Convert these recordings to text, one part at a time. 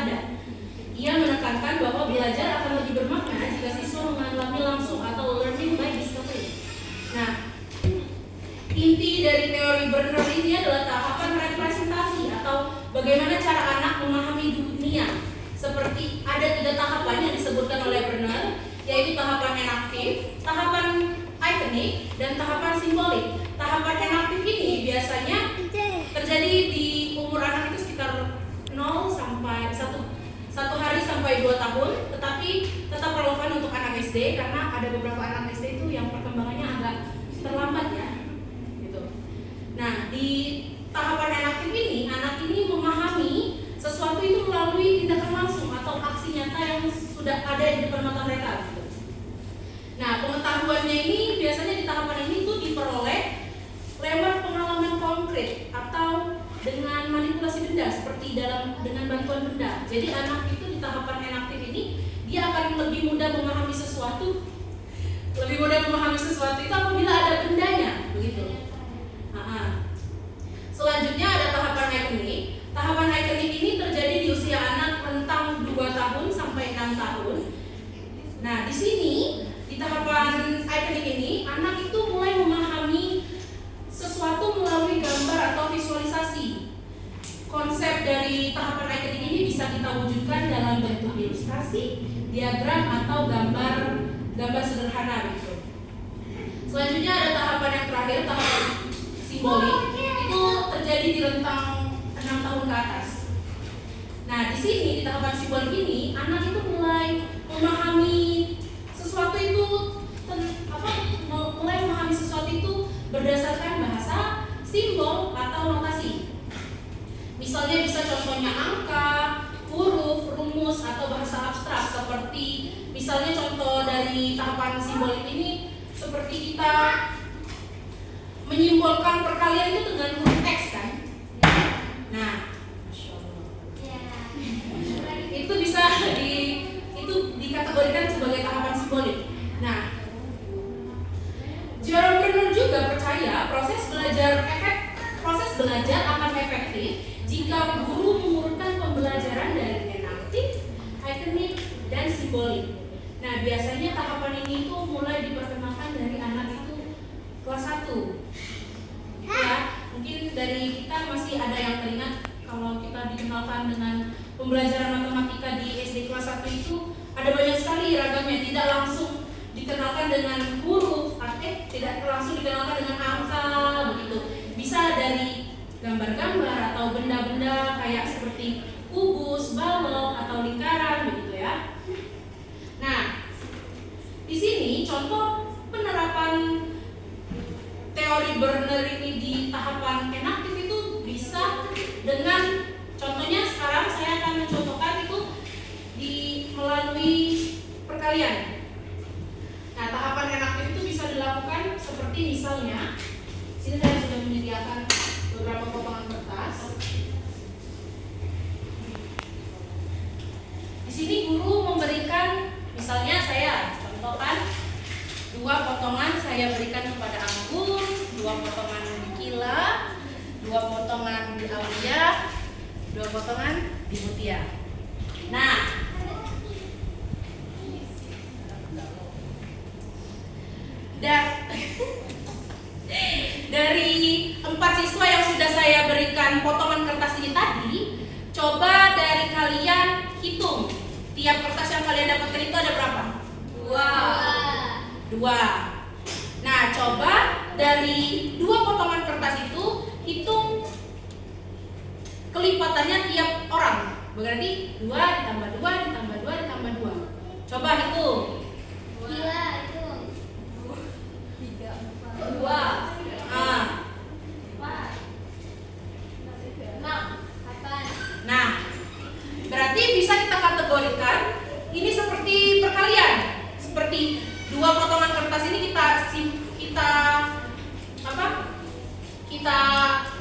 ada. Ia menekankan bahwa belajar akan lebih bermakna jika siswa mengalami langsung atau learning by discovery. Nah, inti dari teori Berner ini adalah tahapan representasi atau bagaimana cara anak memahami dunia. Seperti ada 3 tahapan yang disebutkan oleh Berner, yaitu tahapan enaktif, tahapan ikonik, dan tahapan simbolik. Tahapan enaktif ini biasanya terjadi di umur anak itu sekitar 0 sampai 1 hari sampai 2 tahun, tetapi tetap relevan untuk anak SD karena ada beberapa anak SD itu yang perkembangannya agak terlambat ya. Gitu. Nah, di tahapan enaktif ini, anak ini memahami sesuatu itu melalui tindakan langsung atau aksi nyata yang sudah ada di depan mata mereka. Gitu. Nah, pengetahuannya ini biasanya di tahapan ini tuh diperoleh lewat pengalaman konkret atau dengan manipulasi benda seperti dengan bantuan benda. Jadi anak itu di tahapan enaktif ini dia akan lebih mudah memahami sesuatu itu apabila ada bendanya, begitu. Selanjutnya ada tahapan ikonik. Tahapan ikonik ini terjadi di usia anak rentang 2 tahun sampai 6 tahun. Nah, di sini di tahapan ikonik ini anak itu mulai memahami sesuatu melalui gambar atau visualisasi. Konsep dari tahapan ikonik ini bisa kita wujudkan dalam bentuk ilustrasi, diagram atau gambar sederhana gitu. Selanjutnya ada tahapan yang terakhir, tahapan simbolik. Itu terjadi di rentang 6 tahun ke atas. Nah, di sini di tahapan simbolik ini anak itu mulai memahami sesuatu itu berdasarkan bahasa, simbol atau notasi. Misalnya bisa contohnya angka, huruf, rumus atau bahasa abstrak seperti misalnya contoh dari tahapan simbolik ini seperti kita menyimbolkan perkalian itu dengan huruf X kan? Nah, itu bisa dikategorikan sebagai tahapan simbolik. Nah, Jerome Brenner juga percaya proses belajar akan efektif jika guru mengurutkan pembelajaran dari enaktif, ikonik, dan simbolik. Nah, biasanya tahapan ini itu mulai diperkenalkan dari anak itu kelas 1. Ya, mungkin dari kita masih ada yang teringat kalau kita dikenalkan dengan pembelajaran matematika di SD kelas 1 itu ada banyak sekali ragamnya, tidak langsung dikenalkan dengan huruf, tidak langsung dikenalkan dengan angka begitu. Bisa dari gambar-gambar atau benda-benda kayak seperti kubus, balok atau lingkaran begitu ya. Nah, di sini contoh penerapan teori Berner ini di tahapan enaktif itu bisa dengan contohnya sekarang saya akan mencontohkan itu melalui perkalian. Nah, tahapan enaktif itu bisa dilakukan seperti misalnya, sini saya sudah menyediakan beberapa potongan kertas. Di sini guru memberikan, misalnya saya contohkan 2 potongan saya berikan kepada anggur, 2 potongan di Kila, 2 potongan di Aulia, 2 potongan di Mutia. Nah, dari 4 siswa yang sudah saya berikan potongan kertas ini tadi, coba dari kalian hitung tiap kertas yang kalian dapatkan itu ada berapa? 2. Nah, coba dari 2 potongan kertas itu hitung kelipatannya tiap orang. Berarti 2 ditambah 2 ditambah 2 ditambah 2. Coba hitung. Gila itu 3, 4, 2, 4, 6, 8. Nah, berarti bisa kita kategorikan ini seperti perkalian. Seperti 2 potongan kertas ini kita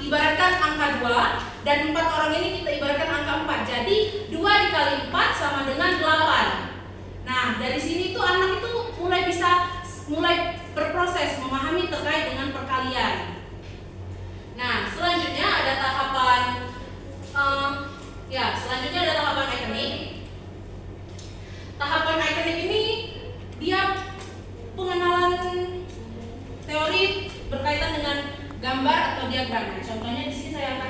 ibaratkan angka 2 dan 4 orang ini kita ibaratkan angka 4. Jadi 2 dikali 4 sama dengan 8. Nah, dari sini tuh anak itu mulai berproses memahami terkait dengan perkalian. Nah, selanjutnya ada tahapan ikonik. gambar atau diagram. Nah, contohnya di sini saya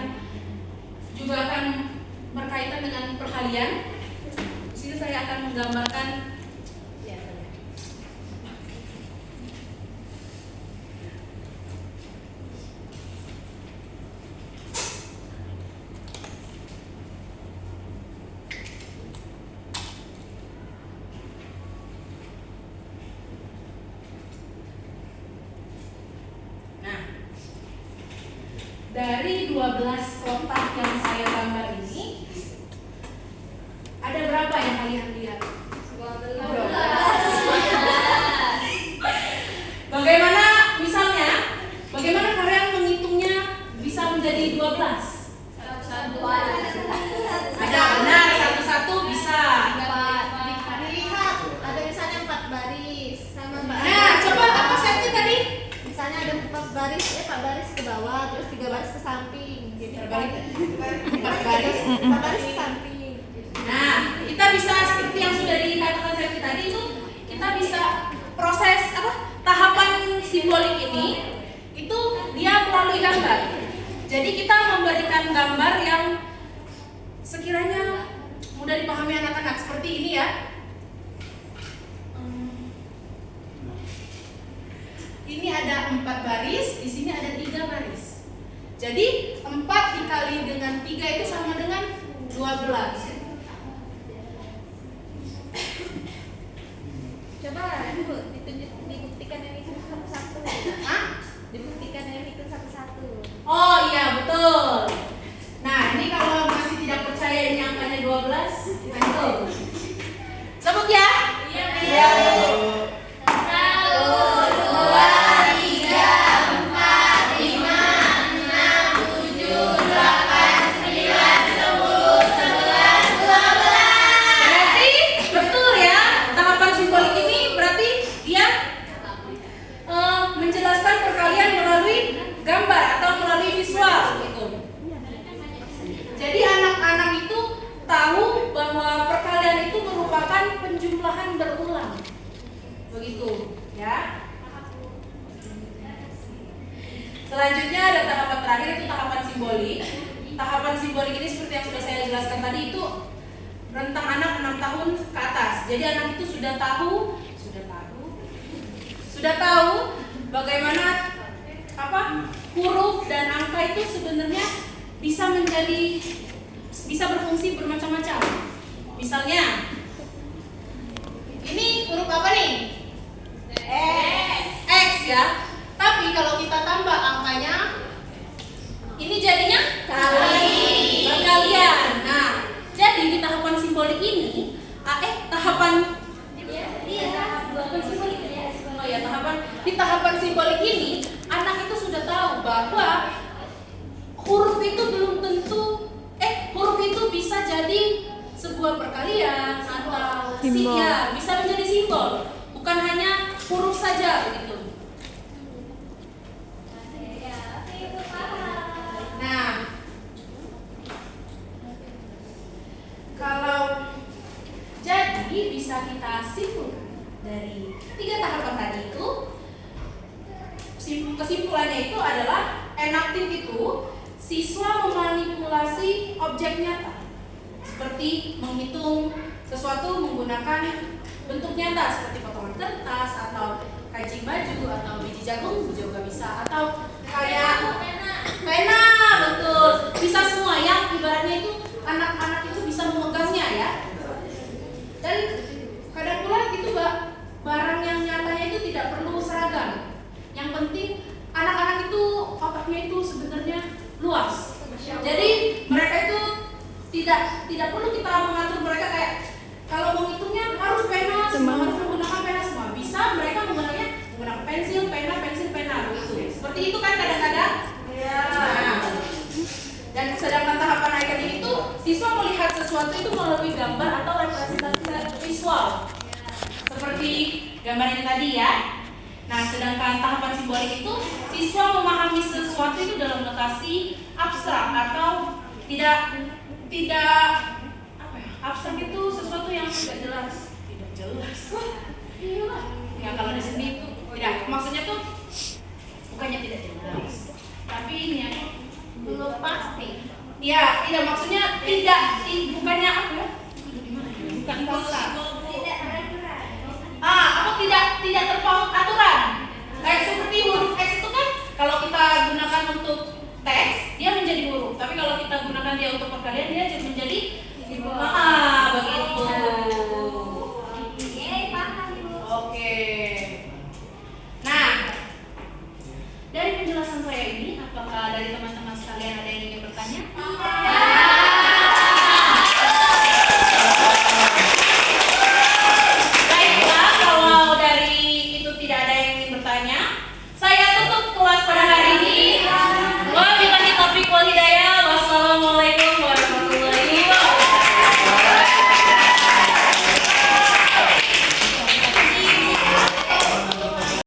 juga akan berkaitan dengan perkalian. Di sini saya akan menggambarkan dari 12 kotak yang saya gambar ini, ada berapa yang kalian lihat? 12. Bagaimana misalnya, bagaimana kalian menghitungnya bisa menjadi 12? Ada benar, satu-satu bisa. Dilihat, ada misalnya 4 baris sama 4. Nah, coba apa setnya tadi? Misalnya ada 4 baris, 4 baris ke bawah, terus 3 baris ke samping. Jadi Terbalik. 4 baris ke samping. Nah, kita bisa seperti yang sudah dikatakan Septi tadi itu, kita bisa proses tahapan simbolik ini itu dia melalui gambar. Jadi kita memberikan gambar yang sekiranya mudah dipahami anak-anak seperti ini ya. Ini ada 4 baris, di sini ada 3 baris. Jadi 4 dikali dengan 3 itu sama dengan 12. Coba dibuktikan yang itu satu-satu. Hah? Dibuktikan yang itu satu-satu. Oh iya betul. Nah ini kalau masih tidak percaya ini angkanya 12, kita hitung. Sebut ya. Iya. 6 tahun ke atas. Jadi anak itu sudah tahu bagaimana huruf dan angka itu sebenarnya bisa berfungsi bermacam-macam. Misalnya ini huruf apa nih? X ya. Tapi kalau kita tambah angkanya ini jadinya berkalian. Nah, jadi di tahapan simbolik ini, di tahapan simbolik ini, anak itu sudah tahu bahwa huruf itu belum tentu, huruf itu bisa jadi sebuah perkalian atau bisa menjadi simbol, bukan hanya huruf saja begitu. Nah, kalau jadi bisa kita simpulkan dari 3 tahapan tadi itu, kesimpulannya itu adalah enaktif itu siswa memanipulasi objek nyata seperti menghitung sesuatu menggunakan bentuk nyata seperti potongan kertas atau kancing baju atau biji jagung juga bisa, atau kayak pena, betul, bisa semua yang ibaratnya itu anak-anak itu bisa memegangnya ya. Dan kadang pula itu barang yang nyatanya itu tidak perlu seragam. Yang penting anak-anak itu otaknya itu sebenarnya luas. Jadi mereka itu tidak perlu kita mengatur mereka kayak kalau menghitungnya harus pena semua, harus menggunakan pena semua. Bisa mereka menggunakan pensil, pena begitu. Seperti itu kan kadang-kadang. Nah, dan sedangkan tahapan icon itu siswa melihat sesuatu itu melalui gambar atau representasi visual seperti gambar yang tadi ya. Nah, sedangkan tahapan simbolik itu siswa memahami sesuatu itu dalam notasi abstrak atau tidak abstrak itu sesuatu yang tidak jelas. Ya kalau di sini itu tidak, maksudnya tuh bukannya tidak jelas, tapi Tapi ini apa? Belum pasti. Ya, tidak maksudnya tidak, bukannya apa ya? Gimana ya? Bukan fakta. Tidak aturan. Apa tidak terpaut aturan? Kayak seperti huruf X itu kan kalau kita gunakan untuk teks dia menjadi huruf, tapi kalau kita gunakan dia untuk perkalian dia menjadi simbol. Begitu. Paham Ibu. Oke. Nah, dari penjelasan saya ini, apakah dari teman-teman